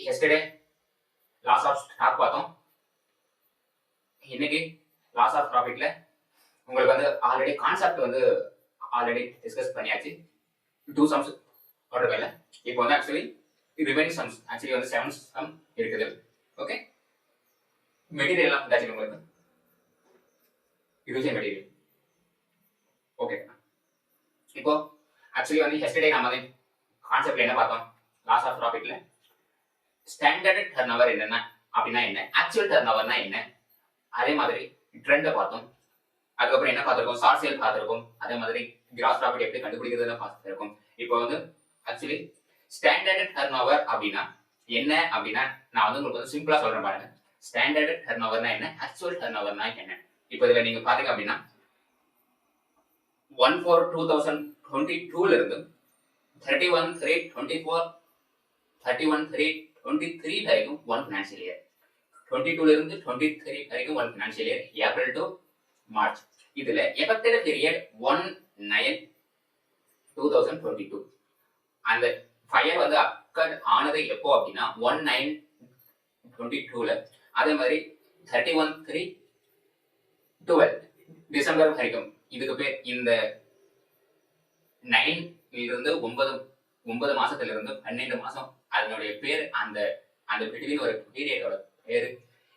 yesterday loss of stock பார்த்தோம். இன்னைக்கு loss of profitல உங்களுக்கு வந்து ஆல்ரெடி கான்செப்ட் வந்து ஆல்ரெடி டிஸ்கஸ் பண்ணியாச்சு. 2 sums போட்டிருக்கல. இப்போ வந்து ஆக்சுவலி ரிமைனிங் sums ஆக்சுவலி வந்து 7 sum இருக்குது. ஓகே, மெட்டீரியல் எல்லாம் வந்தாச்சு உங்களுக்கு. இதுவே மெட்டீரியல். ஓகே, இப்போ ஆக்சுவலி வந்து yesterday நாம வந்து கான்செப்ட்ல என்ன பார்த்தோம்? லாஸ் ஆஃப் ப்ராஃபிட்ல ஸ்டாண்டர்ட் டர்ன்ஓவர் என்னன்னா அப்படின்னா என்ன, ஆக்சுவல் டர்ன்ஓவர்னா என்ன, அதே மாதிரி ட்ரெண்டை பார்த்தோம். அதுக்கப்புறம் என்ன பார்த்துருக்கோம்? ஷார்ட் சேல் பார்த்துருக்கோம். அதே மாதிரி கிராஸ் ப்ராஃபிட் எப்படி கண்டுபிடிக்கிறதுன்னு பார்த்துருக்கோம். இப்போ வந்து ஆக்சுவலி ஸ்டாண்டர்ட் டர்ன்ஓவர் அப்படின்னா என்ன அப்படின்னா நான் வந்து உங்களுக்கு வந்து சிம்பிளா சொல்றேன் பாருங்க. ஸ்டாண்டர்ட் டர்ன்ஓவர்னா என்ன, ஆக்சுவல் டர்ன்ஓவர்னா என்ன. இப்போ இதுல நீங்க பாத்தீங்க அப்படின்னா 1/4/2022ல இருந்து 31/3/24 31/3/23 வரைக்கும் 1 ஃபினான்ஷியல் இயர். 22ல இருந்து 23 வரைக்கும் 1 financial year, April to March. இதுல எஃபெக்டட் பீரியட் 1/9/2022. அந்த ஃபயர் வந்து அக்கர் ஆனது எப்போ அப்படின்னா 1/9/22ல. அதே மாதிரி 31/3/12 டிசம்பர் வரைக்கும். இதுக்கு பேர் இந்த 9 இருந்து 9 மாசத்துல இருந்து 12 மாசம் அதனுடைய பேர் அந்த அந்த பிட்வீன் ஒரு பீரியடோட பேர்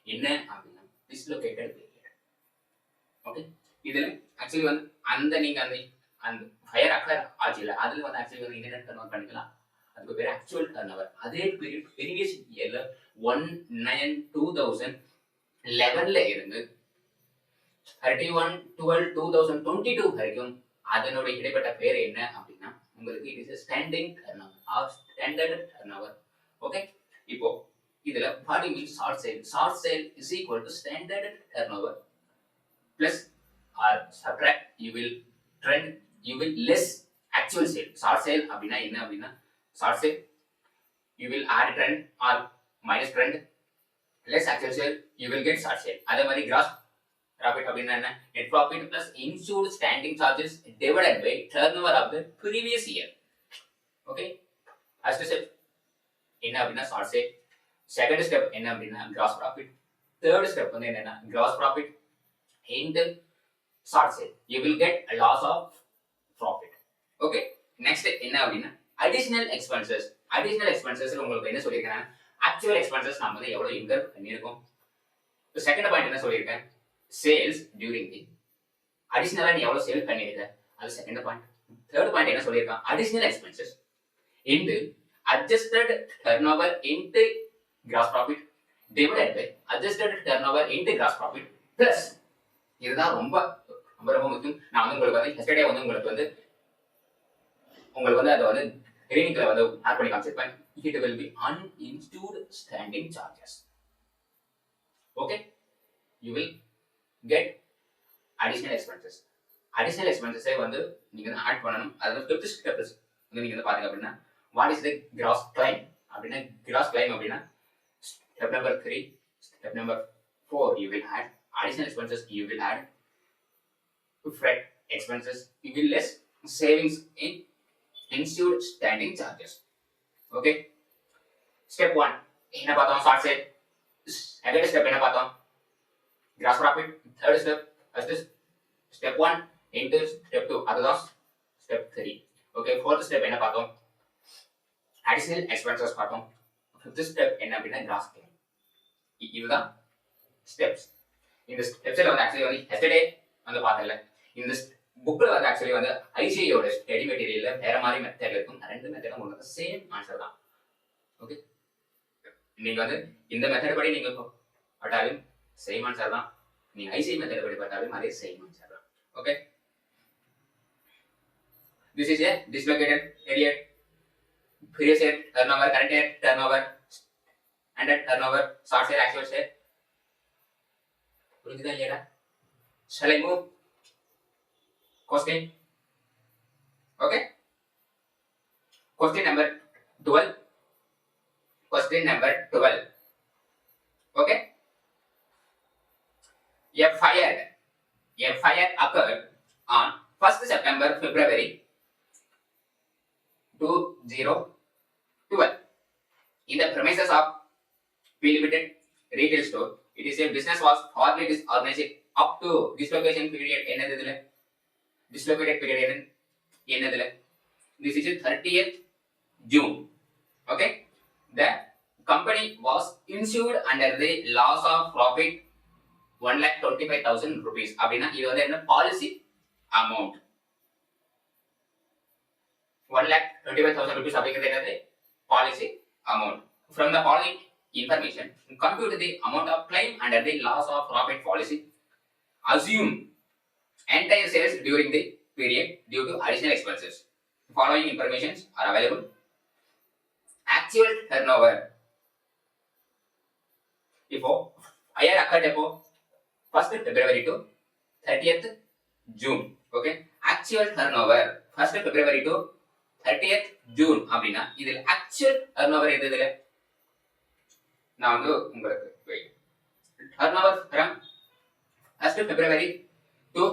என்ன அப்படின்னா டிஸ்லோகேட்டட் பீரியட். ஓகே, இதுல ஆக்சுவலி வந்து அந்த நீங்க அந்த அந்த ஃபயர் அக்கர் ஆச்சுல அதுல வந்து ஆக்சுவலி வந்து இன்டர்நெட் டர்ன்ஓவர் பண்ணிக்கலாம். அதுக்கு பேர் ஆக்சுவல் டர்ன்ஓவர். அதே பீரியட் ப்ரீவியஸ் இயர்ல 1/9/2011ல இருந்து 31/12/2022 வரைக்கும் அதனுடைய இடைப்பட்ட பேர் என்ன அப்படின்னா உங்களுக்கு it is standing turnover or standard turnover. Okay, இப்போ இதுல what means short sale. Short sale is equal to standard turnover plus or subtract you will less actual sale. Short sale அப்படின்னா என்ன அப்படின்னா short sale you will add trend or minus trend less actual sale you will get short sale. அதே மாதிரி gross profit அப்படின்னா என்ன, net profit plus insured standing charges divided by turnover of the previous year. Okay, first step என்ன அப்படின்னா short sale. Second step என்ன அப்படின்னா gross profit. Third step வந்து என்னன்னா gross profit into short sale you will get a loss of profit. Okay, next என்ன அப்படின்னா additional expenses. additional expenses உங்களுக்கு என்ன சொல்லிருக்கேன், actual expenses நாம வந்து எவ்வளவு இன்கர் பண்ணிருக்கோம். செகண்ட் பாயிண்ட் என்ன சொல்லிருக்கேன், சேல்ஸ் டியூரிங் தி அடிஷனலா நீ எவ்வளவு சேல் பண்ணிருக்க, அது செகண்ட் பாயிண்ட். தேர்ட் பாயிண்ட் என்ன சொல்லிருக்கான், additional expenses into adjusted turnover into gross profit divided by adjusted turnover into gross profit plus. இதுதான் ரொம்ப ரொம்ப ரொம்ப முக்கியம். நான் வந்து உங்களுக்கு வந்து எஸ்டர்டே வந்து உங்களுக்கு வந்து அதை வந்து கிரீனிங்ல வந்து ஆட் பண்ணி காமிச்சிருப்பேன். It will be uninsured standing charges. Okay, you will get additional expenses. additional expenses வந்து நீங்க ஆட் பண்ணணும். அது ஃபிஃப்த் ஸ்டெப் வந்து நீங்க பாத்தீங்க அப்படின்னா what is the gross claim அப்படின்னா gross claim அப்படின்னா step number 3 step number 4 you will add additional expenses, you will add freight expenses, you will less savings in insured standing charges. Okay, step 1 என்ன பார்த்தோம், short sale. Second step என்ன பார்த்தோம், gross profit. Third step first step 1 into step 2 அதுதான் step 3. Okay, fourth step என்ன பார்த்தோம், additional expenses பார்த்தோம். Fifth step என்ன அப்படின்னா கிராஸ் கிளைம். இதுதான் ஸ்டெப்ஸ். இந்த ஸ்டெப்ஸ்ல வந்து ஆக்சுவலி வந்து எஸ்டர்டே வந்து பார்த்தல, இந்த புக்ல வந்து ஆக்சுவலி வந்து ஐசிஐயோட ஸ்டடி மெட்டீரியல்ல வேற மாதிரி மெத்தட் இருக்கும். ரெண்டு மெத்தடும் உங்களுக்கு சேம் ஆன்சர் தான். ஓகே, நீங்க வந்து இந்த மெத்தட் படி நீங்க பட்டாலும் சேம் ஆன்சர் தான், நீங்க ஐசிஐ மெத்தட் படி பட்டாலும் அதே சேம் ஆன்சர் தான். Okay, this is a dislocated period, previous year turnover, current year turnover, and turnover, short sale, actual sale. புரிஞ்சுதா இல்லையா? shall I move question? Okay, question number 12. Question number 12. Okay, a fire occurred on 1st September February 2012 in the premises of Limited retail store. It is a business was formally disorganized up to dislocation period என்னதுல dislocated period என்னதுல this is 30th June. Okay, the company was insured under the loss of profit 1,25,000 rupees. அப்படின்னா இது வந்து என்ன policy amount 1,25,000 rupees அப்படிங்கிறது என்னது policy amount. From the following information, compute the amount of claim under the loss of profit policy. Assume entire sales during the period due to additional expenses. The following informations are available. Actual turnover. இப்போ higher occurred எப்போ 1st February to 30th June. Okay, actual turnover 1st February to 30th June அப்படின்னா இதில் actual turnover எதுல நான் வந்து உங்களுக்கு turnover from 1st February to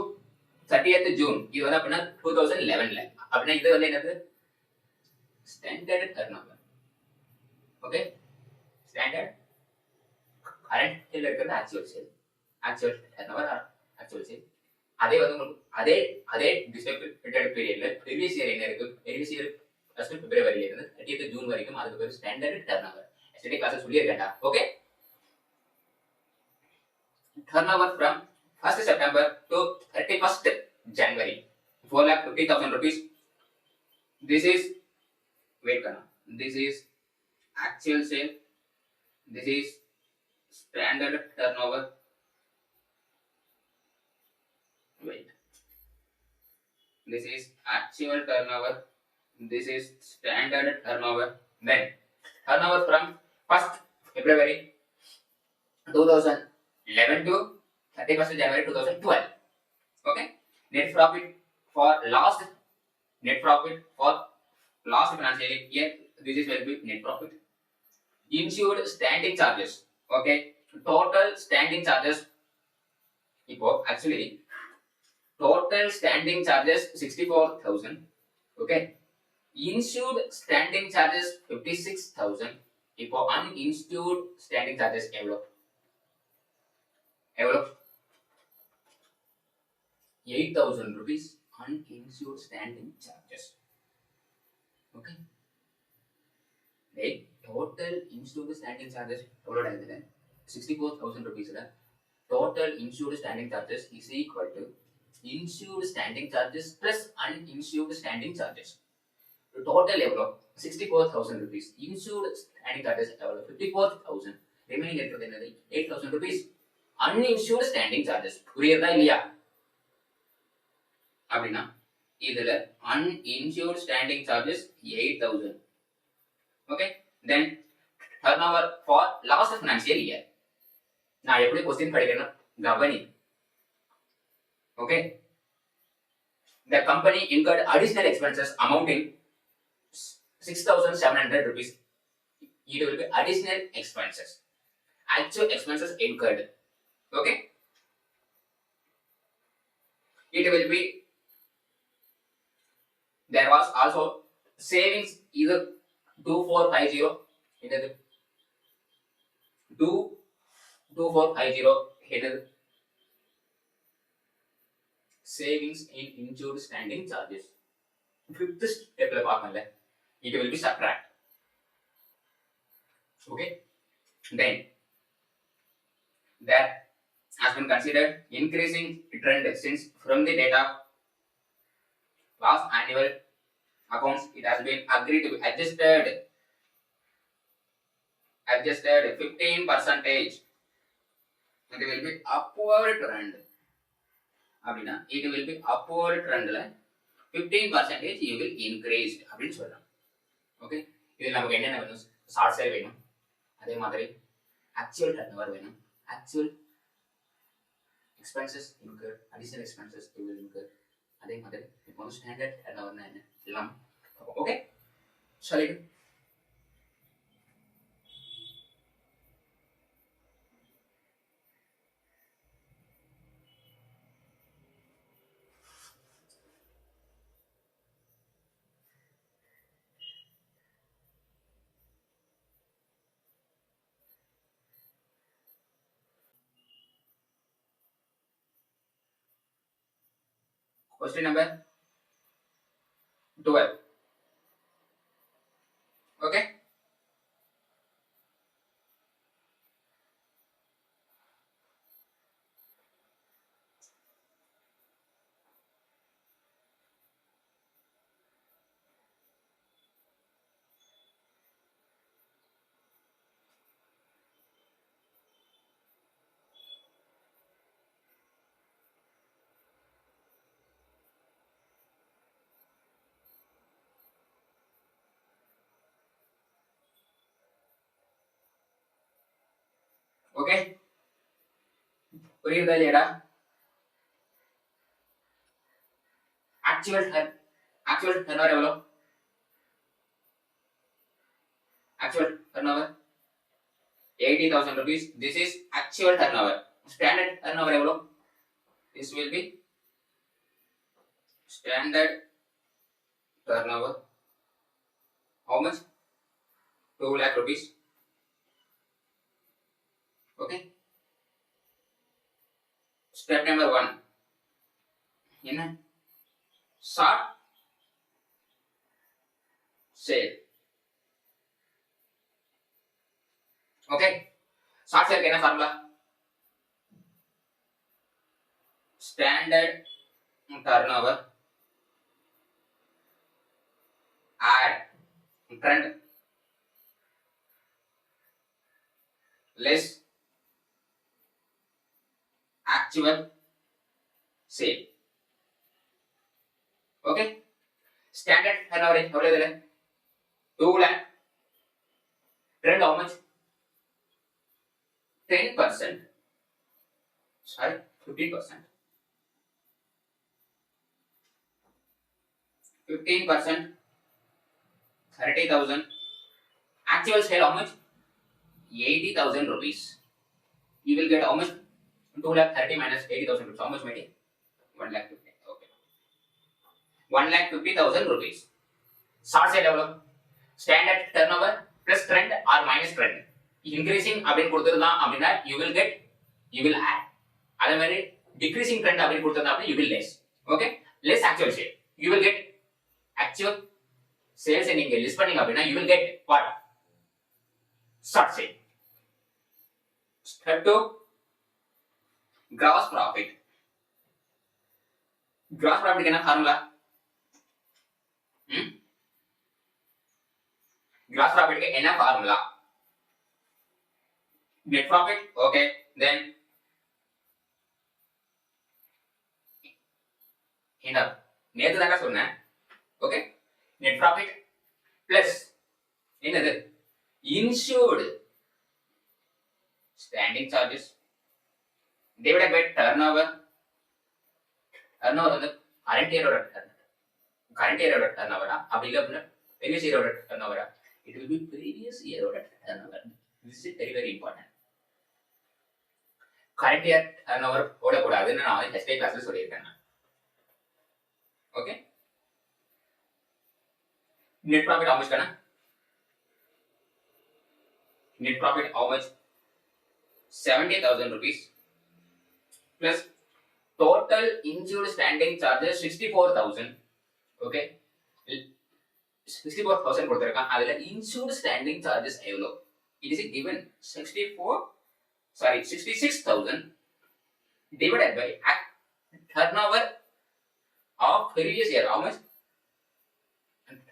30th June இது வந்து அப்படின்னா 2011ல அப்படின்னா இது வந்து என்னது standard turnover. Okay, standard current ல இருக்கிறது actual sale, actual turnover or actual sale. அதே வந்து உங்களுக்கு அதே டிஸ்ட்ரிபியூட்டட் பீரியட்ல previous year என்ன இருக்கு previous year 1st February ல இருந்து 30th June வரைக்கும் அதுக்கு பேர் standard turnover. எஸ்டே கிளாஸ் சொல்லியிருக்கேன்டா. Okay, turnover from 1st September to 31st January 4,50,000 rupees. This is wait करना, this is actual sale, this is standard turnover. Wait, this is actual turnover, this is standard turnover. Then turnover from 1st February 2011 to 31st January 2012. Okay, net profit for last financial year, this is will be net profit. Insured standing charges. Okay, total standing charges இப்போ actually total standing charges 64,000. Okay, insured standing charges 56,000. இப்போ uninsured standing charges எவ்வளோ 8,000 rupees uninsured standing charges. Okay, total insured standing charges எவ்வளோ ஆகுதுல 64,000 rupees ல total insured standing charges is equal to insured standing charges plus uninsured standing charges. Total எவ்வளோ 64,000 rupees, insured standing charges எவ்வளோ 54,000, remaining இருக்கிறது என்னது 8,000 rupees uninsured standing charges. புரியுதா இல்லையா? அப்படின்னா இதுல uninsured standing charges 8,000. Okay, then turnover for last financial year. நான் எப்படி क्वेश्चन படிக்கிறேன்னா கவனி. Okay, the company incurred additional expenses amounting 6,700 rupees. It will be additional expenses. Actual expenses incurred. Okay, it will be, there was also savings either 2450 என்னது 2450 என்னது savings in insured standing charges. Fifth step la paakala, it will be subtract. Okay, then that has been considered increasing trend since from the data last annual accounts. It has been agreed to be adjusted 15%. It will be upward trend. அப்படின்னா it will be upward trendல 15% you will increase அப்படின்னு சொல்றோம். Okay, இதில் நமக்கு என்னென்ன வேணும்? Short sale வேணும், அதே மாதிரி ஆக்சுவல் டர்ன்ஓவர் வேணும், actual expenses incurred, additional expenses you will incur, அதே மாதிரி இப்போ ஸ்டாண்டர்ட் டர்ன்ஓவர்னா என்ன எல்லாம். ஓகே, சொல்லிடு. Question number 12. Okay. Okay. புரியுதா இல்லையாடா? ஆக்சுவல் டர்னோவர் எவ்வளோ? Actual turnover 80,000 rupees. This is actual turnover. Standard turnover எவ்வளோ? This will be standard turnover. How much? 2 lakh rupees. Okay. Step number 1. என்ன? Short sale. Okay. Short sale என்ன formula? Standard turnover add trend less actual sale. Okay. Standard turnover எவ்வளவு இதுல? 2 lakh. Trend how much? 10%. Sorry, 15%. 15%. 30,000. Actual sale how much? 80,000 rupees. You will get how much? 2 lakh 30 minus 80,000 rupees. How much maybe? 1 lakh 50. Okay. 1 lakh 50,000 rupees. Short sale develop. Standard turnover plus trend or minus trend. Increasing அப்படின்னு கொடுத்திருந்தா அப்படின்னா you will add. அதே மாதிரி decreasing trend அப்படின்னு கொடுத்திருந்தா அப்படின்னா you will less. Okay. Less actual sale. You will get actual sales நீங்க list பண்ணீங்க அப்படின்னா you will get what? Short sale. Step 2. Gross profit. Gross profit என்ன ஃபார்முலா? Gross profit என்ன formula? Net profit. Okay. Then என்ன? நேத்து தாங்க சொன்னேன். Okay. Net profit plus என்னது? Insured standing charges divided by turnover. Turnover வந்து current year ஓட turnover அப்படி இல்ல அப்படின்னா previous year ஓட turnover. It will be previous year ஓட turnover. This is very important. Current year turnover போடக்கூடாதுன்னு நான் HSK கிளாஸ்ல சொல்லியிருக்கேன். Okay. Net profit how much kana? Net profit how much? 70,000 rupees plus total insured standing charges 64,000. Okay. 64,000 கொடுத்திருக்கான். அதுல insured standing charges எவ்வளவு? It is given 66,000 divided by turnover of previous year. How much?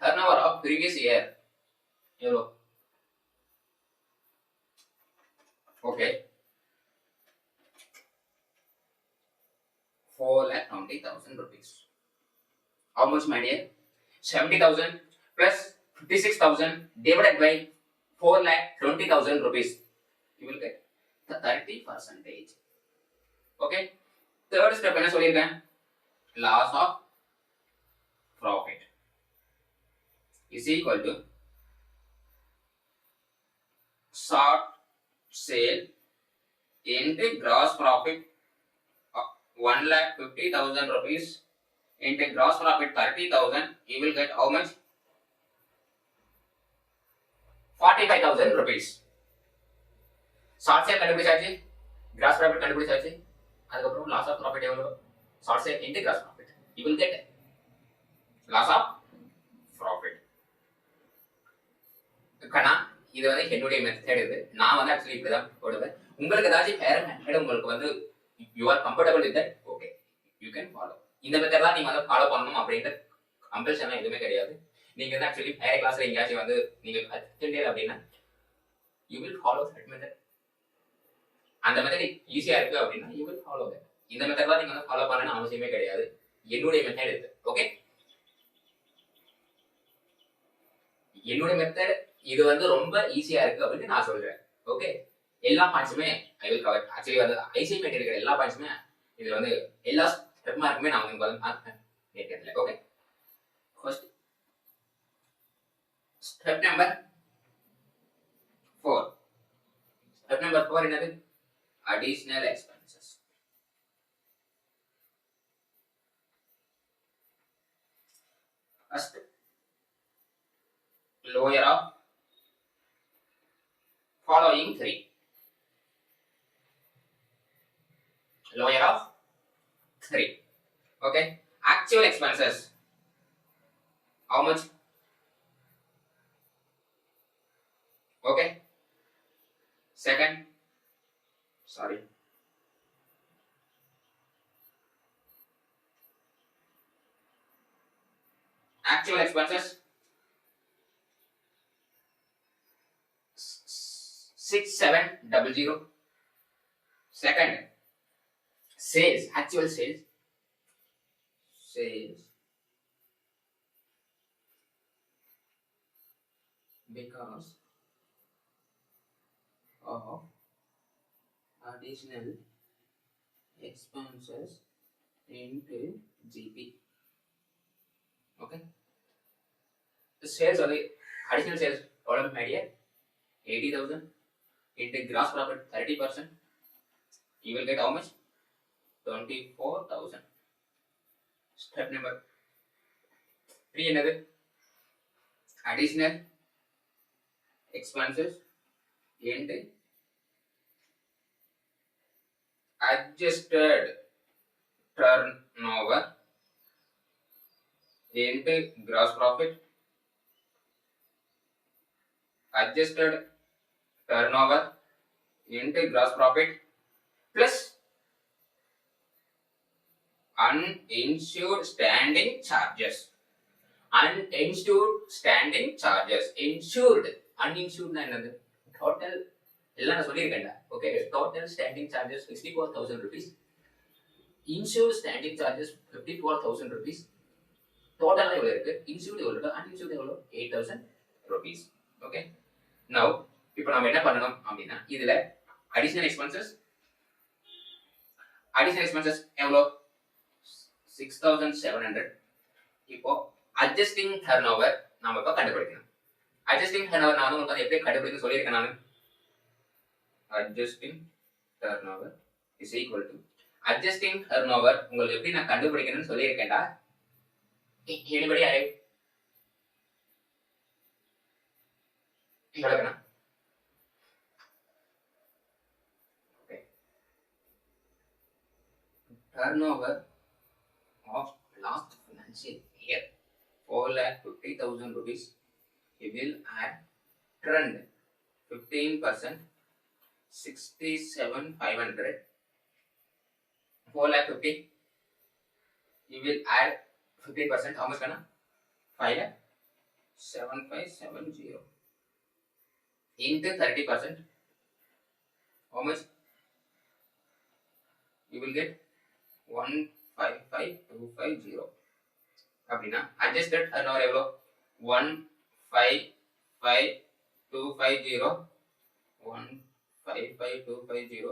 Turnover of previous year. எவ்வளவு? Okay. 4,20,000 rupees. How much, my dear? 70,000 plus 56,000 divided by 4,20,000 rupees. You will get the 30%. Okay. Third step என்ன சொல்லியிருக்கேன்? Loss of profit is equal to short sale into gross profit 1,50,000 rupees into gross profit 30,000. You will get how much? 45,000 rupees. Short sale கண்டுபிடிச்சாச்சு, gross profit கண்டுபிடிச்சாச்சு, அதுக்கப்புறம் loss of profit எவ்வளவு? Short sale into gross profit. you will get loss of profit. கண்ணா இது வந்து என்னுடைய method. இது நான் வந்து ஆக்சுவலி இப்படிதான் போடுவேன். உங்களுக்கு ஏதாச்சும் வேற மெத்தட் உங்களுக்கு வந்து you are comfortable with that, okay you can follow. இந்த மெத்தட் தான் நீங்க வந்து ஃபாலோ பண்ணணும் அப்படின்ற கம்பல்ஷன்லாம் எதுவுமே கிடையாது. நீங்க வந்து ஆக்சுவலி வேற கிளாஸ்ல எங்கேயாச்சும் வந்து நீங்க கத்துட்டீங்க அப்படின்னா you will follow that method. அந்த மெத்தட் ஈஸியா இருக்கு அப்படின்னா யூ வில் ஃபாலோ தட். இந்த மெத்தட் தான் நீங்க வந்து ஃபாலோ பண்ணணும்னு அவசியமே கிடையாது. என்னுடைய மெத்தட் இது. ஓகே, என்னுடைய மெத்தட் இது வந்து ரொம்ப ஈஸியா இருக்கு அப்படின்னு நான் சொல்றேன். ஓகே, எல்லா பாயிண்ட்ஸுமே ஐ வில் கவர். ஆக்சுவலி வந்து ஐசிஐ மெட்டீரியல் இருக்கிற எல்லா பாயிண்ட்ஸுமே இதுல வந்து எல்லா ஸ்டெப் மார்க்குமே நான் வந்து கேட்கறேன். Okay, first step number 4. Step number 4 என்னது? additional expenses. First, lower of following 3. Lower of 3. Okay, actual expenses. How much? Okay. Second, sorry. Actual expenses 6700. Second, sales, actual sales because of additional expenses into GP. Okay, the sales are the additional sales total media 80,000 into gross profit 30%. You will get how much? 24,000. Step number 3 another additional expenses into adjusted turnover into gross profit. Adjusted turnover into gross profit plus uninsured standing charges. Uninsured standing charges. Insured, uninsured na enadhu? Total ella na sollirukenda. Okay, total standing charges 64,000 rupees. Insured standing charges 54,000 rupees. Total எவ்வளவு இருக்கு? Insured எவ்வளவு இருக்கு? Uninsured எவ்வளவு? 8,000 rupees. Okay, now இப்போ நாம என்ன பண்ணணும் அப்படின்னா இதுல additional expenses எவ்வளவு? 6,700. இப்போ adjusting turnover நாம இப்ப கண்டுபிடிக்கணும். adjusting turnover நான் உங்களுக்கு எப்படி கண்டுபிடிக்க சொல்லியிருக்கேன் நான். adjusting turnover is equal to adjusting turnover உங்களுக்கு எப்படி நான் கண்டுபிடிக்கணும்னு சொல்லியிருக்கேன்டா. anybody arrive? சொல்லுங்க. okay, turnover of last financial year 4,50,000 rupees. You will add trend 15%, 67,500. 4,50,000. You will add 15%. How much? 5,75,70 into 30%. How much? You will get 155,250. அப்படின்னா adjusted turnover எவ்வளோ? 155,250. 155,250.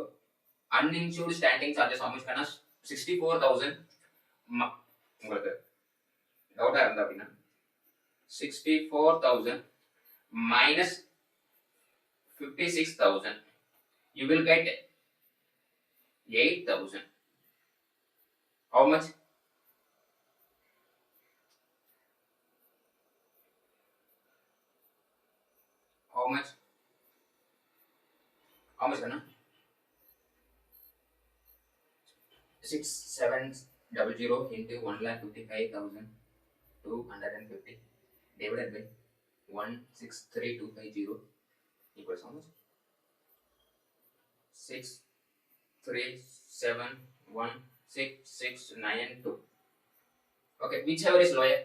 uninsured standing charges how much? 64,000. உங்களுக்கு டவுட்டா இருந்தா அப்படின்னா 64,000 minus 56,000. You will get 8,000. How much? How much? How much? 6, 7, 00 into 1,55,250 divided by 163,250 equals how much? 6371692. Okay, whichever is lower,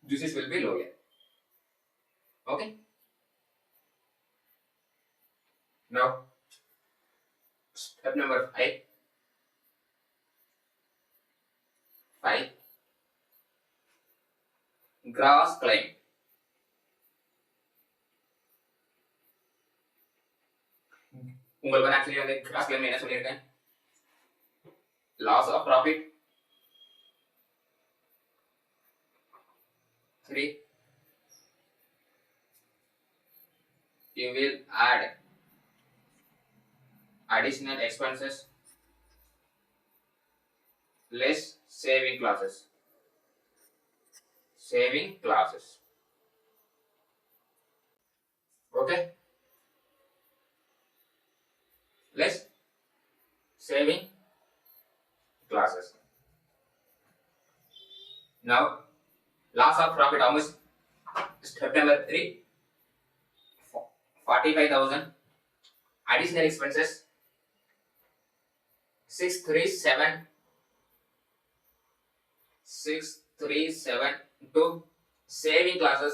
this will be lower. Okay. Now, step number 5. 5. Gross claim. உங்களுக்கு வந்து actually வந்து cross claim என்ன சொல்லியிருக்கேன்? Loss of profit 3. You will add additional expenses less saving classes. Saving classes. Okay. Less saving classes. Now, loss of profit how much? Step number 3. 45,000. Additional expenses 637 to saving classes.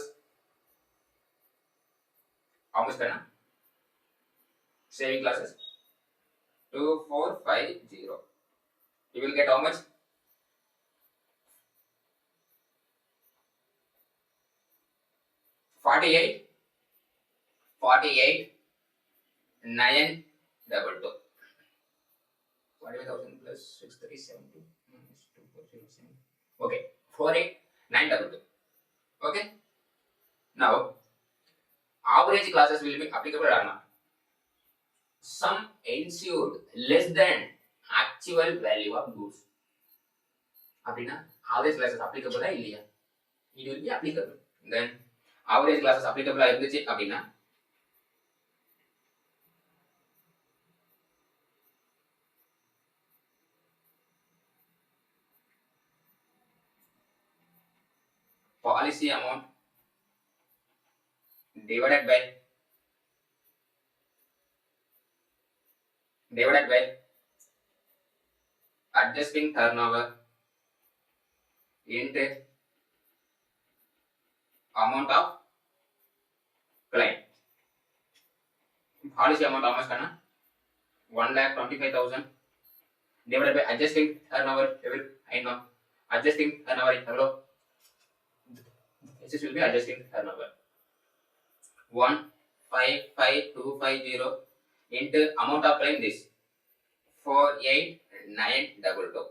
How much करना? Saving classes 2450. You will get how much? 48 922. 45,000 plus 6372 minus 2407. Okay, 48922. Okay. Now, average classes will be applicable or not? Some ensured less than actual value of goods. அப்படின்னா average classes applicable இல்லையா? It will be applicable. Then average classes applicable இருந்துச்சு அப்படின்னா policy amount divided by adjusting turnover into amount of claim. Policy amount how much करना? 1,25,000 divided by adjusting turnover. I know adjusting turnover hello. This will be adjusting turnover. 155,250 into amount of claim this 48,922.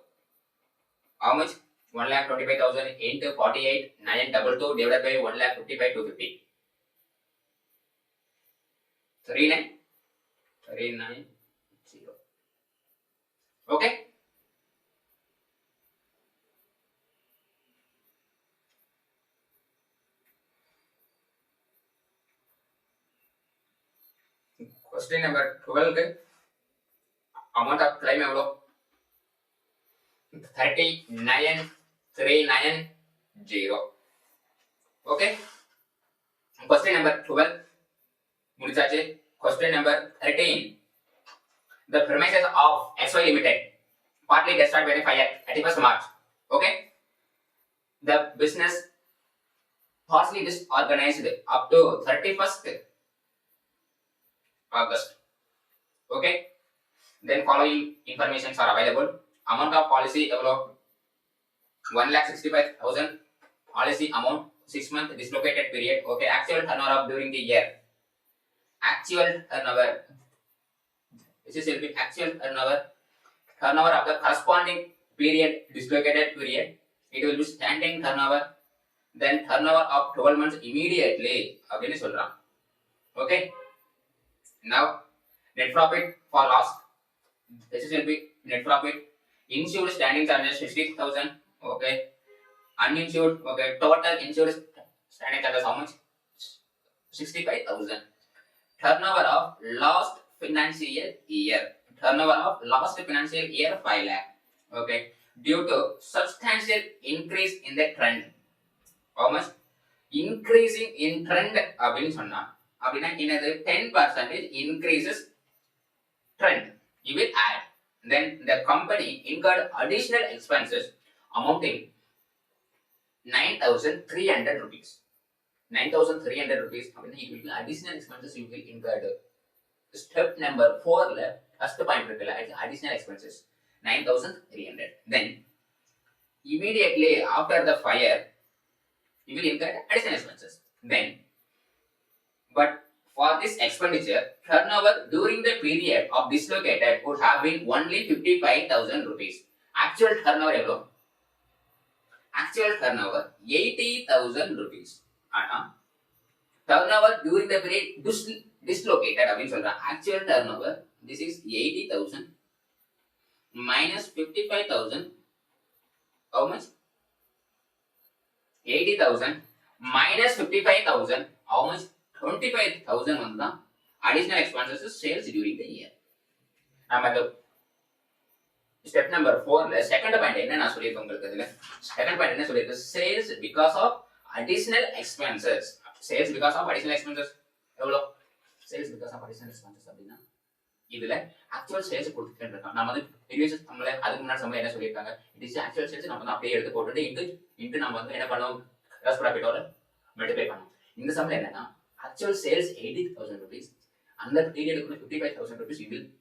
How much? 1,25,000 into 48,922 divided by 1,55,250. 39,390. Okay. Question number 12 amount of claim எவ்வளோ? 39,390. Okay. Question number 12 முடிச்சாச்சு. Question number 13. The premises of XY Limited partly destroyed by the fire 31st March. Okay. The business partially disorganized up to 31st August. Okay. Then following informations are available. Amount of policy eவ்வளோ? 1,65,000 policy amount 6 month dislocated period. Okay. Actual turnover of during the year. Actual turnover. This will be actual turnover of the corresponding period, dislocated period. It will be standing turnover. Then turnover of 12 months immediately. அப்படின்னு சொல்றான். Okay. Now, net profit for loss. This will be net profit. Insured standing charges 60,000. Okay. Uninsured. Okay. Total insured standing charges how much? 65,000. Turnover of last financial year. Turnover of last financial year 5 lakh. Okay. Due to substantial increase in the trend. How much? Increasing in trend அப்படின்னு சொன்னா அப்படின்னா என்னது 10% increases trend. You will add. Then the company incurred additional expenses amounting 9,300 rupees. 9,300 rupees அப்படின்னா it will be additional expenses you will incurred. Step number 4ல first point இருக்குல்ல additional expenses 9,300. Then immediately after the fire you will incur additional expenses. Then, but for this expenditure, turnover during the period of dislocated would have been only 55,000 rupees. Actual turnover எவ்வளோ? Actual turnover 80,000 rupees. ஆனா turnover during the period dislocated அப்படின்னு சொல்றாங்க. Actual turnover this is 80,000 minus 55,000. How much? 80,000 minus 55,000. How much? 25,000 வந்து தான் additional expenses sales during the year. நம்ம இந்த step number 4ல second point என்ன நான் சொல்லியிருக்கேன் உங்களுக்கு அதுல செகண்ட் பாயிண்ட் என்ன சொல்லியிருக்கேன் sales because of additional expenses. Sales because of additional expenses எவ்வளோ? Sales because of additional expenses அப்படின்னா இதுல ஆக்சுவல் சேல்ஸ் கொடுத்துட்டு நம்ம வந்து ப்ரீவியஸ் நம்மள அதுக்கு முன்னாடி நம்ம என்ன சொல்லியிருக்காங்க இட் இஸ் ஆக்சுவல் சேல்ஸ் நம்ம வந்து அப்படியே எடுத்து போட்டுட்டு இன்ட்டு நம்ம வந்து என்ன பண்ணுவோம் கிராஸ் ப்ராஃபிட்டோட மல்டிப்ளை பண்ணுவோம். இந்த சம்ல என்னன்னா ஆக்சுவல் சேல்ஸ் 80,000 rupees அந்த பீரியடுக்கு 55,000 rupees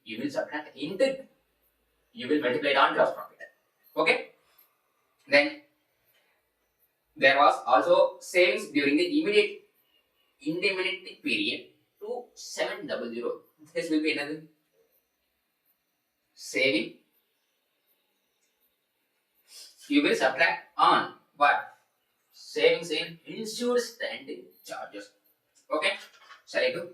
you will subtract into you will multiply it on gross profit. Okay, then there was also savings during the immediate indemnity period to 700. This will be another saving. You will subtract on what? Savings in insured standing charges. Okay, shall I do?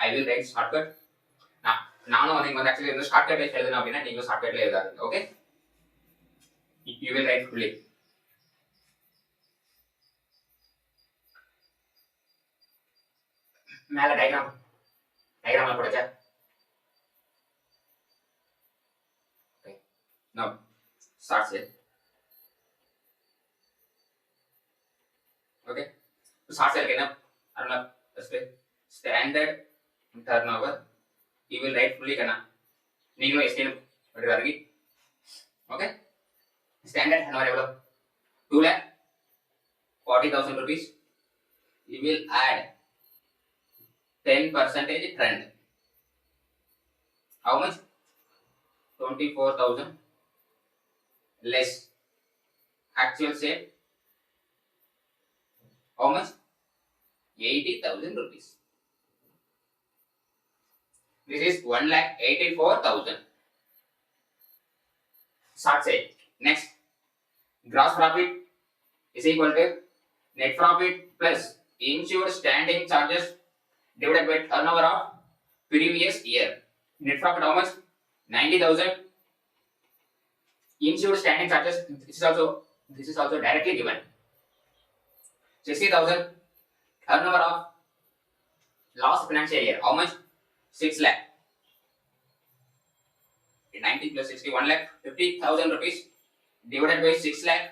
I will write shortcut. நானும் நீங்க வந்து actually வந்து ஷார்ட்கட்ல எழுதணும் அப்படின்னா நீங்க ஷார்ட்கட்ல எழுதாதீங்க. Okay, you will write fully. மேல டயக்ராம்ல போடுச்சா? Okay, now start it. Okay, start it என்ன Aruna first standard turnover you will write fully kana நீங்களும் எஸ்டிஎம் போடுறாருங்க. ஓகே, ஸ்டாண்டர்ட் turnover எவ்வளவு? 2,40,000 rupees. You will add 10% trend. How much? 24,000 less actual sale. How much? 80,000 rupees. This is 1,84,000. Start sale. Next, gross profit is equal to net profit plus insured standing charges divided by turnover of previous year. Net profit how much? 90,000. Insured standing charges this is also directly given. 60,000. Turnover of last financial year how much? 6 lakh. 90 plus 60 1 lakh 50,000 rupees divided by 6 lakh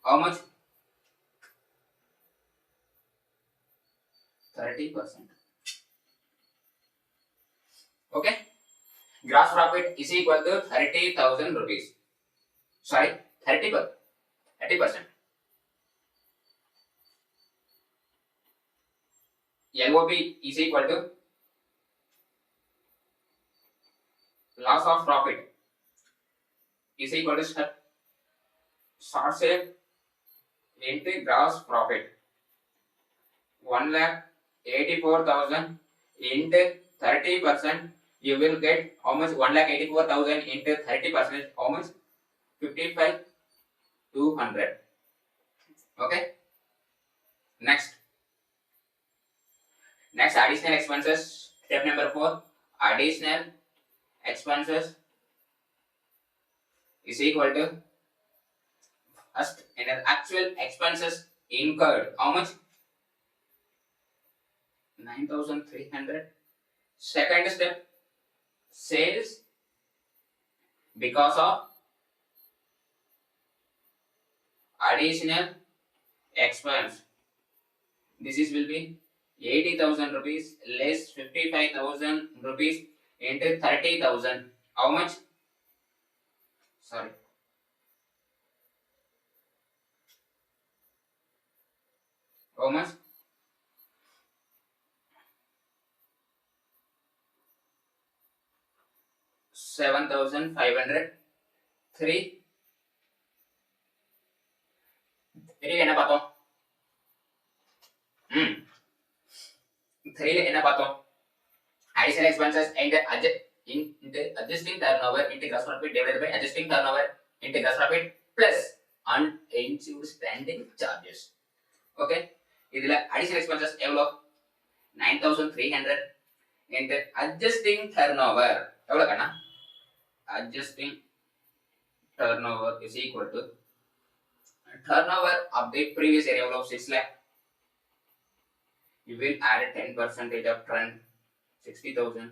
how much? 30%. Okay, gross profit is equal to 30,000 rupees. Sorry, 30%. LOP is equal to loss of profit is equal to short sale into gross profit. 1,84,000 into 30%. You will get how much? 1,84,000 into 30%. How much? 55,200. Okay. Next, Next, additional expenses. Step number 4, additional expenses is equal to first in actual expenses incurred. How much? 9,300. Second step, sales because of additional expense. This is will be 80,000 rupees less 55,000 rupees into 30,000. How much? Sorry. How much? 7,500. 3. என்ன பார்த்தோம்? 3 என்ன பார்த்தோம்? Additional expenses into adjusting turnover into gross profit divided by adjusting turnover into gross profit plus uninsured standing charges. Okay, இதுல additional expenses எவ்வளோ? 9,300 into adjusting turnover எவ்வளோ கண்ணா? Adjusting turnover is equal to turnover of the previous year எவ்வளோ? 6 lakh. You will add 10% of trend 60,000.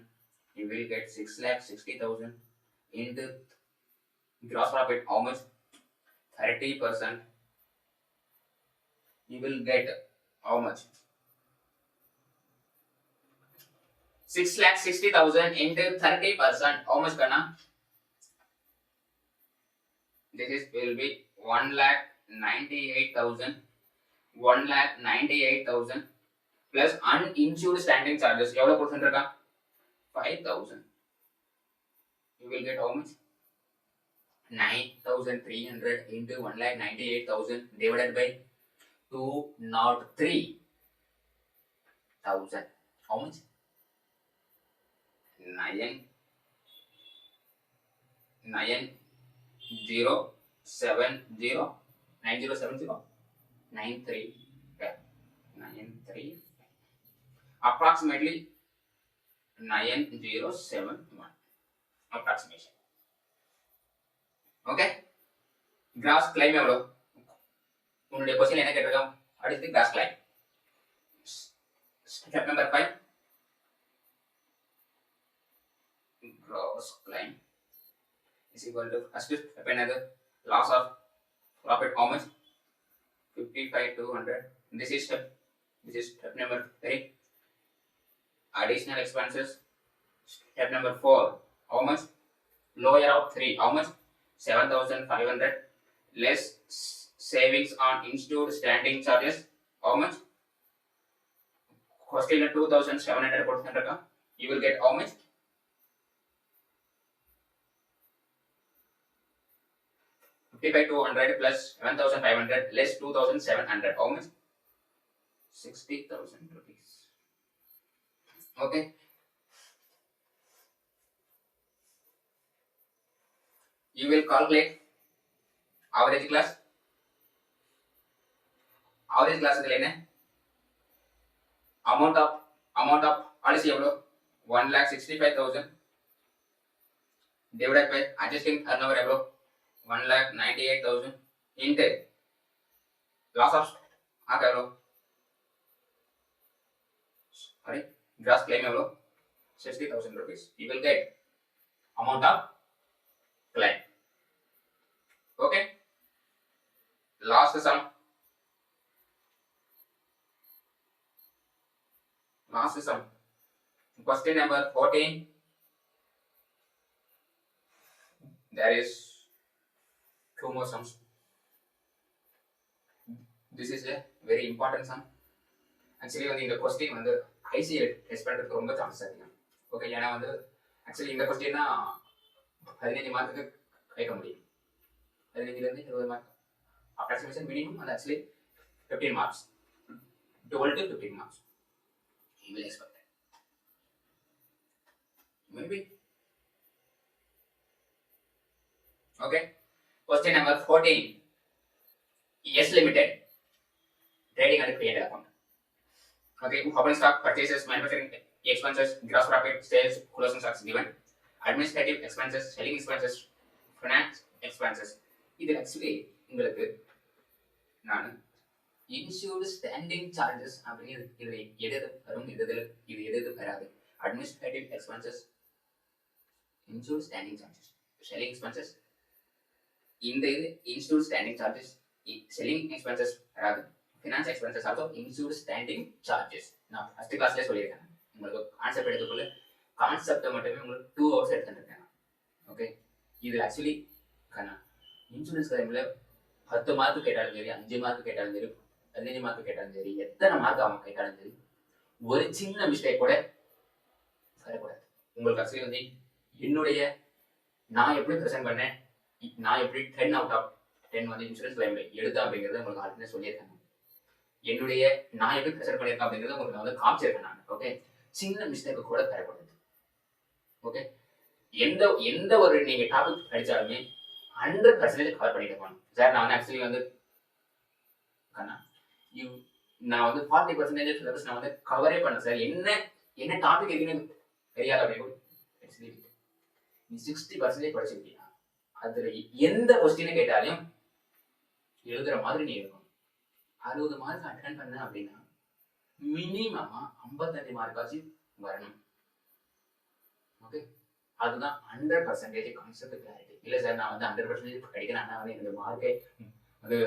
You will get 6,60,000 into gross profit. How much? 30%. You will get how much? 6,60,000 into 30%. How much, Kana? This is will be 1,98,000. 1,98,000 plus uninsured standing charges. எவ்வளோ percent இருக்கா? 5,000. You will get how much? 9,300 into 1,98,000 divided by 203,000. How much? 93 approximately 9071 approximation. Okay, gross claim எவ்வளோ? உன்னுடைய question என்ன கேட்டிருக்கான்? அடுத்து gross claim. Step number 5, gross claim is equal to first step another loss of profit. How much? 55,200. This is step number 3, additional expenses. Step number 4, how much? Lower of 3, how much? 7,500 less savings on insured standing charges. How much? Question 2,700. You will get how much? 55,200 plus 7,500 less 2,700. How much? 60,000 rupees. Okay. You will calculate average class. Average class இதில் என்ன? Amount of policy எவ்வளோ? 1,65,000 divided by adjusting turnover எவ்வளோ? 1,98,000 into loss of stock எவ்வளோ? Sorry, gross claim எவ்வளோ? 60,000 rupees. You will get amount of claim. Okay, last sum. Question number 14. There is 2 more sums. This is a very important sum. Actually வந்து இந்த question வந்து IC test பண்றதுக்கு ரொம்ப chance அதிகம். Okay, ஏன்னா வந்து actually இந்த क्वेश्चन தான் 15 மார்க்குக்கு கேட்க முடியும். 15 ல இருந்து 20 mark approximation minimum and actually 15 marks. 12 to 15 marks. You will expect that. Maybe. Okay. Question number 14. Yes Limited. Trading and P&L account. Okay, opening stock, purchases, manufacturing expenses, gross profit, sales, closing stocks given, administrative expenses, selling expenses, finance expenses. இதில் actually உங்களுக்கு நான் insured standing charges அப்படின்னு இதில் எது வரும், இது எது வராது. Administrative expenses, insured standing charges, selling expenses. இந்த இது insured standing charges, selling expenses வராது. Finance expenses also insured standing charges. நான் ஃபர்ஸ்ட் கிளாஸ்லேயே சொல்லியிருக்கேன். உங்களுக்கு கான்செப்ட் எடுத்துக்குள்ள கான்செப்டை மட்டுமே உங்களுக்கு 2 hours எடுத்துருக்கேன். ஓகே, இதில் ஆக்சுவலி இன்சூரன்ஸ் கிளைமில் 10 மார்க் கேட்டாலும் சரி, 5 மார்க் கேட்டாலும் சரி, 15 மார்க் கேட்டாலும் சரி, எத்தனை மார்க் அவங்க கேட்டாலும் சரி, ஒரு சின்ன மிஸ்டேக் கூட வரக்கூடாது. உங்களுக்கு ஆக்சுவலி வந்து என்னுடைய நான் எப்படி ப்ரெசென்ட் பண்ணேன், நான் எப்படி 10 out of 10 வந்து இன்சூரன்ஸ் கிளைம்ல எடுத்தேன் அப்படிங்கிறத உங்களுக்கு ஆல்ரெடி சொல்லியிருக்காங்க. என்னுடைய நான் எப்படி ப்ரெசென்ட் பண்ணியிருக்கேன் அப்படிங்கிறத உங்களுக்கு நான் வந்து காமிச்சிருக்கேன் நான். ஓகே, சின்ன மிஸ்டேக் கூட வரக்கூடாது. ஓகே, எந்த ஒரு நீங்க டாபிக் படிச்சாலுமே 100% கவர் பண்ணிட்டு போகணும். சார் நான் வந்து ஆக்சுவலி வந்து நான் வந்து 40% சிலபஸ் நான் வந்து கவரே பண்ணேன் சார், என்ன டாபிக் இருக்குன்னு தெரியாது அப்படின்னு. நீ 60% படிச்சிருக்கீங்க, அதுல எந்த கொஸ்டினை கேட்டாலும் எழுதுற மாதிரி நீ இருக்கும். 60 மார்க் அட்டன் பண்ண அப்படின்னா மினிமமா 55 மார்க்காச்சும் வரணும். ஓகே, அதுதான் 100% கான்செப்ட் கிளாரிட்டி. இல்லை சார் நான் வந்து 100% படிக்கிறேன், ஆனால் வந்து என்னோட மார்க்கே வந்து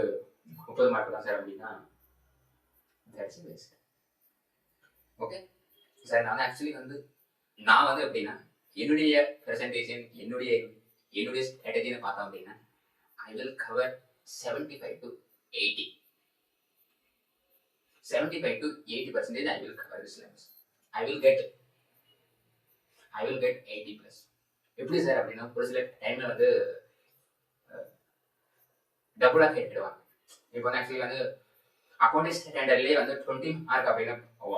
30 மார்க் தான் சார் அப்படின்னா தட்ஸ் வேஸ்ட். ஓகே சார், நான் ஆக்சுவலி வந்து நான் வந்து அப்படின்னா என்னுடைய ப்ரெசன்டேஷன், என்னுடைய ஸ்ட்ராட்டஜின்னு பார்த்தோம் அப்படின்னா I will cover 75 to 80. 75 to 80% I will cover this syllabus. I will get 80 plus. எப்படி சார் அப்படின்னா ஒரு சில டைம்ல வந்து டபுளா கேட்டுடுவாங்க. இப்போ வந்து ஆக்சுவலி வந்து அக்கௌண்டிங் ஸ்டாண்டர்ட்லேயே வந்து 20 மார்க் அப்படின்னு,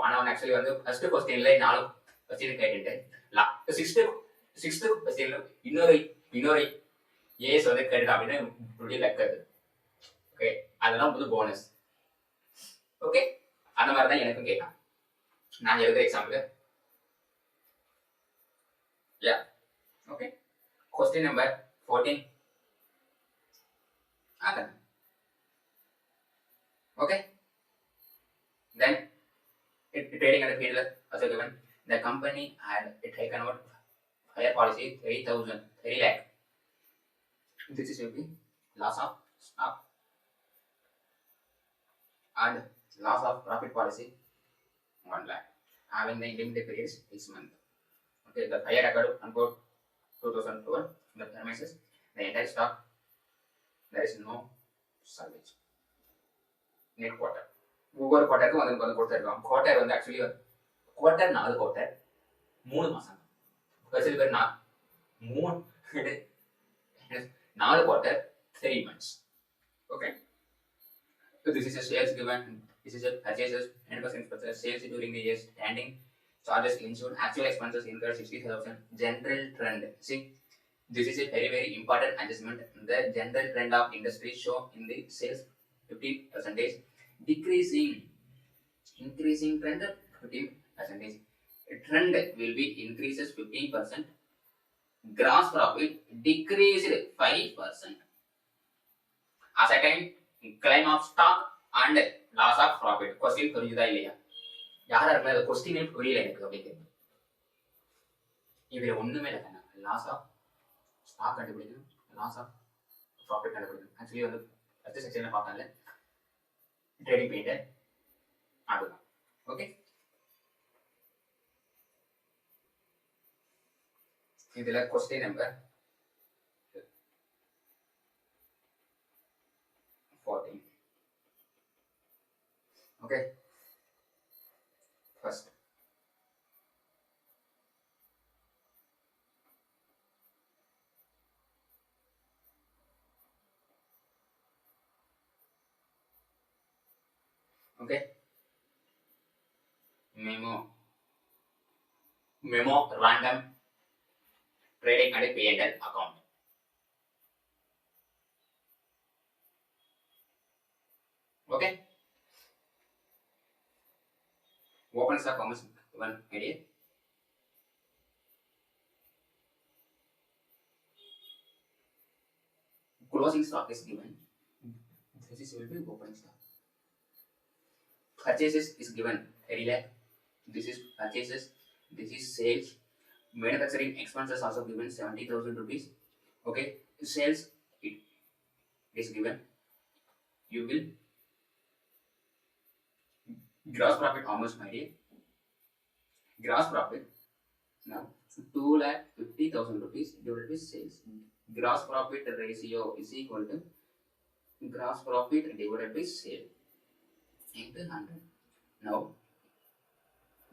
ஆனால் ஆக்சுவலி வந்து ஃபர்ஸ்ட் கொஸ்டின்ல 4 கொஸ்டின் கேட்டுட்டு சிக்ஸ்த் கொஸ்டின்ல இன்னொரு ஏஎஸ் வந்து கேட்டுட்டா அப்படின்னு இப்படி லக்கது. ஓகே, அதெல்லாம் புது போனஸ். ஓகே, அந்த மாதிரி தான் எனக்கும் கேட்கலாம். நான் எழுதுற எக்ஸாம்பிள் யா. Okay, question number 14. Okay, then trading at the field also given. The company had taken out fire policy 3 lakh. This is will be loss of stock and loss of profit policy 1 lakh. Having the limited period 6 months. Okay, the fire occurred on board 2012. The premises, the entire stock, there is no salvage. Net quarter, ஒவ்வொரு குவார்ட்டருக்கும் வந்து கொடுத்துருக்கோம். Quarter வந்து actually quarter 4 quarter 3 மாசம். சில பேர் 4 quarter 3 months. Okay, this is a sales given, this is a purchases, 10% expenses, sales during the year, standing charges insured, actual expenses incurred 60,000. General trend, see this is a very important adjustment. The general trend of industry show in the sales 15%, increasing trend 15%. Trend will be increases 15%, gross profit decreased 5%. Ascertain claim of stock and loss of profit. Question புரியுதா இல்லையா? யாரா இருக்கல அந்த கொஸ்டினே புரியல எனக்கு அப்படிங்கிறது. இதுல ஒண்ணுமே இல்லை. லாஸ் ஆஃப் ஸ்டாக் கண்டுபிடிக்கணும், லாஸ் ஆஃப் ப்ராஃபிட் கண்டுபிடிக்கணும். ஆக்சுவலி வந்து ஃபர்ஸ்ட் செக்ஷன்ல பார்த்தால ட்ரேடிங் பெயிண்ட் அதுதான். ஓகே, இதுல question number 14. Okay, first okay, memo random trading and P&L account. Okay, Open stock how much given idea? Closing stock is given. This will be opening stock. Purchases is given 30 lakh. This is purchases. This is sales. Manufacturing expenses also given 70,000 rupees. Okay, sales it is given. You will gross profit how much, my dear? Gross profit now 2,50,000 rupees divided by sales. Gross profit ratio is equal to gross profit divided by sale into 100. Now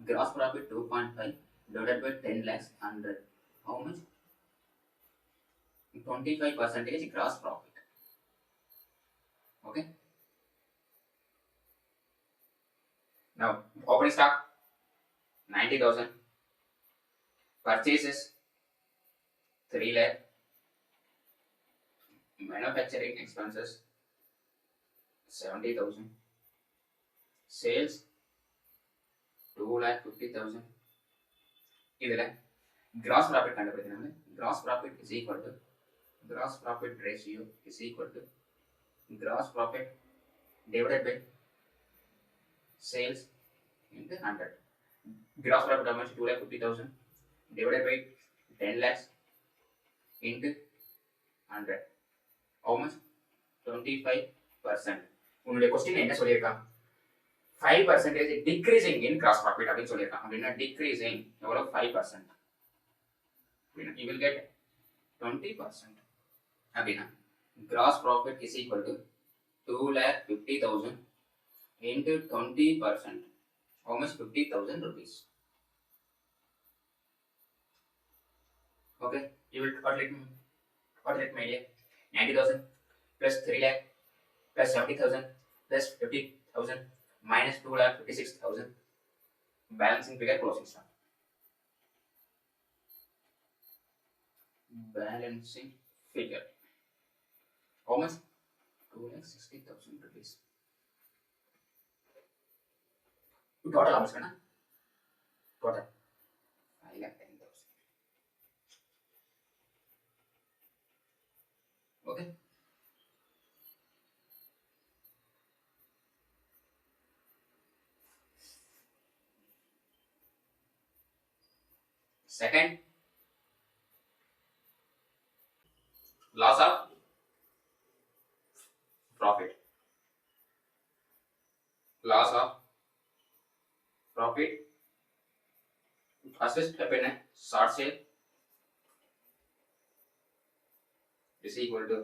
gross profit 2.5 divided by 10 lakhs 100. How much? 25% gross profit. Okay. Now opening stock 90,000. Purchases 3 lakh. Manufacturing expenses 70,000. Sales 2,50,000. இதில் gross profit கண்டுபிடிக்கிறாங்க. Gross profit is equal to gross profit ratio is equal to gross profit divided by sales into 100. Gross profit how much? 2,50,000 divided by 10 lakhs into 100. How much? 25%. உன்னுடைய question என்ன சொல்லியிருக்கான்? 5% decreasing in gross profit அப்படின்னு சொல்லியிருக்கான். அப்படின்னா decreasing எவ்வளோ? 5%. you will get 20%. அப்படின்னா gross profit is equal to 2,50,000 into 20%. How much? 50,000 rupees. Okay, you will calculate my dear. 90,000 plus 3 lakh plus 70,000 plus 50,000 minus 2,56,000. Balancing figure, closing stock. Balancing figure. How much? 2,60,000 rupees. Total how much? Total 5,10,000. Okay. Second, loss of profit. Loss of profit. First step in a short sale is equal to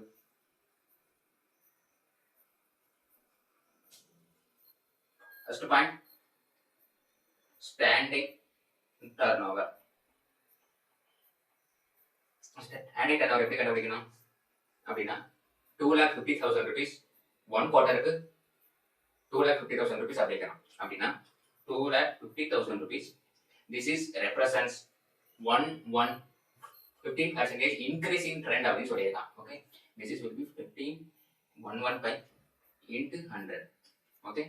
first point standing turnover. Standing turnover எப்படி கண்டுபிடிக்கணும் அப்படின்னா 2,50,000 rupees one குவார்ட்டருக்கு 2,50,000 rupees அப்படிக்கணும். அப்படின்னா 2,50,000 rupees. This is represents 15% increasing trend அப்படின்னு சொல்லிடலாம். Okay, this is will be 15,115 into 100. Okay,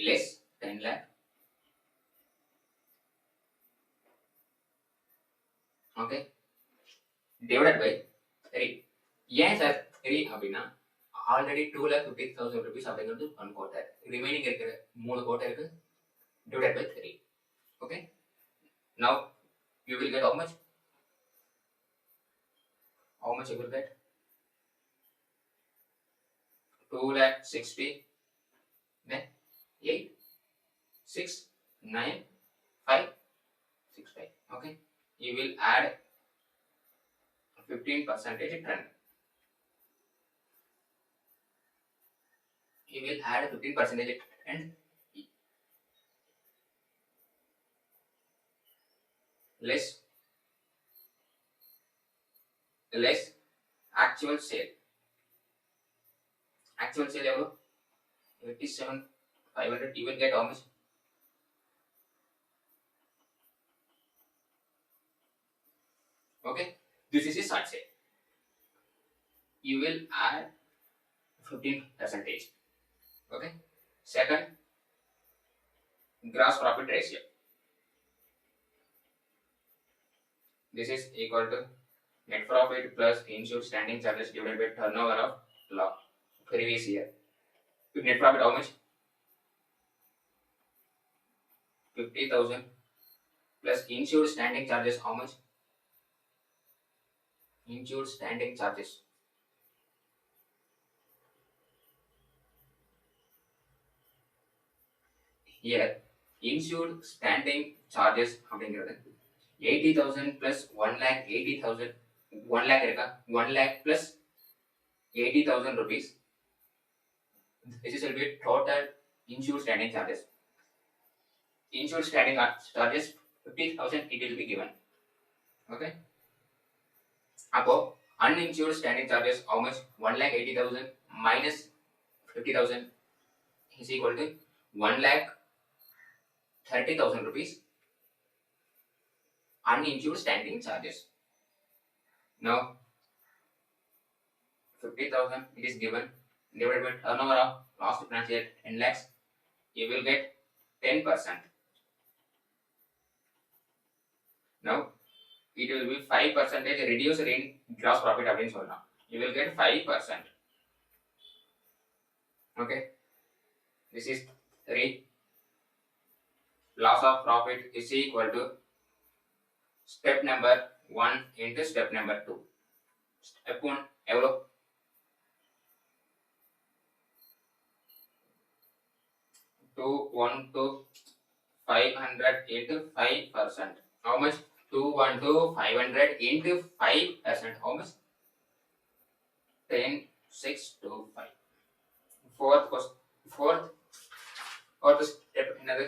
less 10 lakh. Okay, divided by 3. ஏன் sir 3 அப்படின்னா already 2,50,000 rupees அப்படிங்கிறது one quarter, remaining இருக்கிற 3 குவார்ட்டருக்கு divided by 3. Okay, now you will get how much? How much you will get? 2,60,000, then 8, 6, 9, 5, 6, 5. Okay, you will add 15% trend. You will add 15% trend. Less actual sale. Actual sale ever 87,500. You will get how much? Okay, this is a short sale. You will add 15%. Okay, second gross profit ratio. This is equal to net profit plus insured standing charges divided by turnover of previous year. Net profit how much? 50,000 plus insured standing charges how much? Insured standing charges. Here insured standing charges அப்படிங்கிறது 80,000 plus 1,80,000 1 lakh இருக்கா 1 lakh plus 80,000 rupees. This will be total insured standing charges. Insured standing charges 50,000 it will be given. Okay. அப்போ uninsured standing charges how much? 1,80,000 minus 50,000 is equal to 1,30,000 rupees uninsured standing charges. Now 50,000 it is given divided by turnover of last financial year 10 lakhs, you will get 10%. Now it will be 5% reduced in gross profit அப்படின்னு சொல்லலாம். You will get 5%. Okay. This is 3. Loss of profit is equal to step number 1 into step number 2. Step 1 எவ்வளோ? 212,500 into 5%. How much? 212,500 into 5%. How much? 10,625. Fourth step another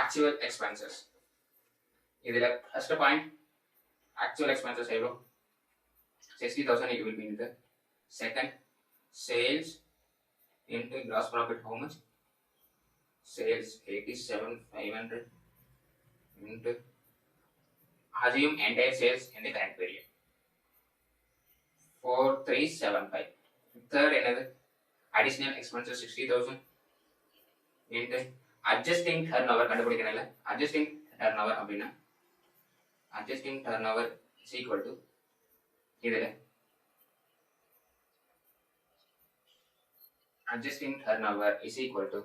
actual expenses. இதுல first point actual expenses எவ்வளோ? 60,000 it will be in the second sales into gross profit how much? Sales 87,500 into assume entire sales in the current period 4,375. Third another additional expenses 60,000 into adjusting turnover கண்டுபிடிக்கணும்ல adjusting turnover அப்படின்னா adjusting turnover is equal to இதுல adjusting turnover is equal to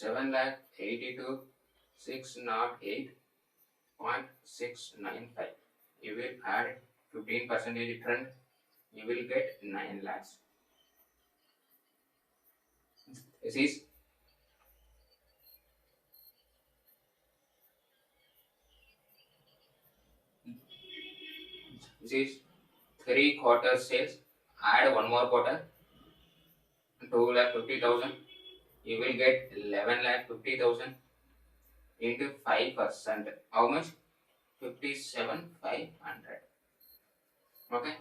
7,82,608.695. You will add 15% trend, you will get 9 lakhs. This is 3 quarter sales. Add one more quarter, 2,50,000. You will get 11,50,000 into 5%. How much? 57,500. Okay.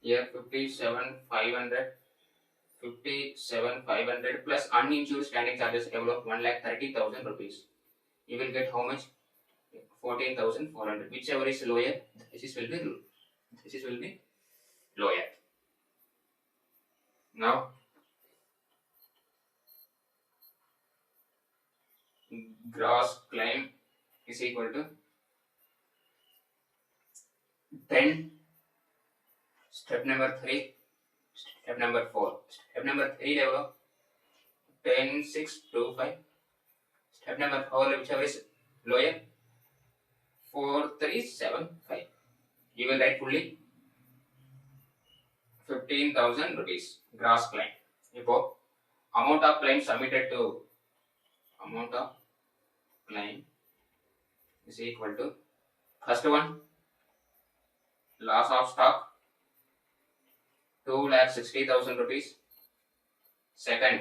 Here 57,500 plus uninsured standing charges develop 1,30,000 rupees. You will get how much? 14,400. Whichever is lower, this will be lower. Now gross claim is equal to 10. Step number 3. Step number 4. Step number 3 level 10,625. Step number 4 whichever is lower 4,375. You will write fully 15,000 rupees gross claim. இப்போ amount of claim submitted to amount of claim is equal to first one loss of stock 2,60,000 rupees. Second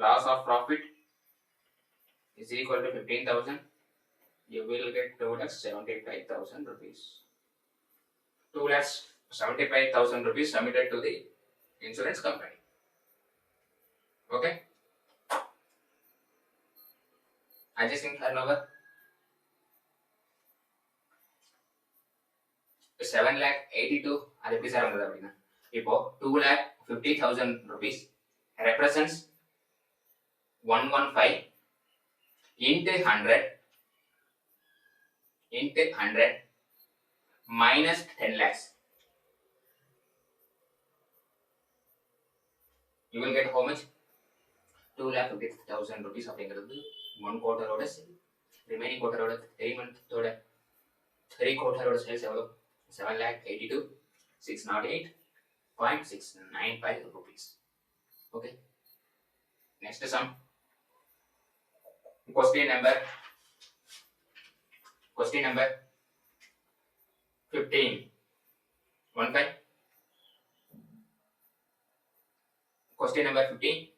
loss of profit is equal to 15,000. You will get 2,75,000 rupees. 2,75,000 rupees submitted to the insurance company. Okay. Adjusting turnover 7,82,000 அது எப்படி sir வந்தது அப்படின்னா, இப்போ 2,50,000 rupees represents 115 into 100 minus 10 lakhs. You will get how much? 2,50,000 rupees அப்படிங்கிறது 1 quarter ஓட remaining quarter ஓட 3 month ஓட 3 quarter ஓட சேல்ஸ் எவ்வளோ? 7,82,608.695 rupees. Okay. Next sum. Question number 15. 1 5. Question number 15.